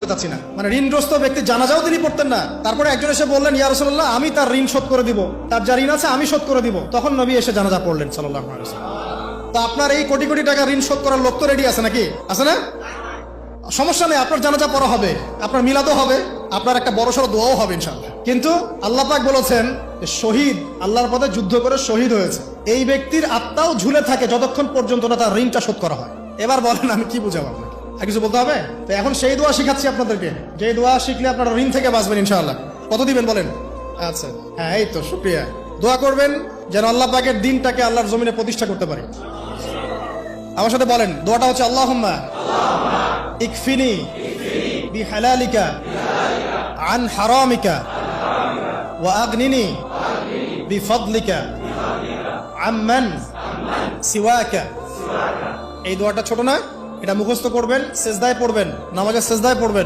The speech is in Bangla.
চাচ্ছি না, মানে ঋণগ্রস্ত ব্যক্তি জানাজাও তিনি পড়তেন না। তারপরে একজন এসে বললেন, ইয়া রাসূলুল্লাহ, আমি তার ঋণ শোধ করে দিব, তার যা ঋণ আছে আমি শোধ করে দিব। তখন নবী এসে জানাজা পড়লেন সাল্লাল্লাহু আলাইহি ওয়াসাল্লাম। তো আপনার এই কোটি কোটি টাকা ঋণ শোধ করার লোক তো রেডি আছে নাকি? আছে না? সমস্যা নেই, আপনার জানাজা পড়া হবে, আপনার মিলাদও হবে, আপনার একটা বড়সড় দোয়াও হবে ইনশাআল্লাহ। কিন্তু আল্লাহ পাক বলেছেন যে শহীদ, আল্লাহর পথে যুদ্ধ করে শহীদ হয়েছে, এই ব্যক্তির আত্মাও ঝুলে থাকে যতক্ষণ পর্যন্ত না তার ঋণটা শোধ করা হয়। এবার বলেন আমি কি বুঝাবো আপনাকে? আর কিছু বলতে হবে? তো এখন সেই দোয়া শিখাচ্ছি আপনাদেরকে, যে দোয়া শিখলে আপনারা ঋণ থেকে বাঁচবেন ইনশাআল্লাহ। কত দিবেন বলেন? আচ্ছা, হ্যাঁ, এই তো, শুকরিয়া। দোয়া করবেন যেন আল্লাহ পাকের দিনটাকে আল্লাহর জমিনে প্রতিষ্ঠা করতে পারি। আমার সাথে বলেন, দোয়াটা হচ্ছে আল্লাহুম্মা ইকফিনি বিহালালিকা আন হারামিকা ওয়া আগনিনি বিফদলিকা আম্মান সিওয়াকা। এই দোয়াটা ছোট না, এটা মুখস্থ করবেন, সেজদায় পড়বেন, নামাজের সেজদায় পড়বেন।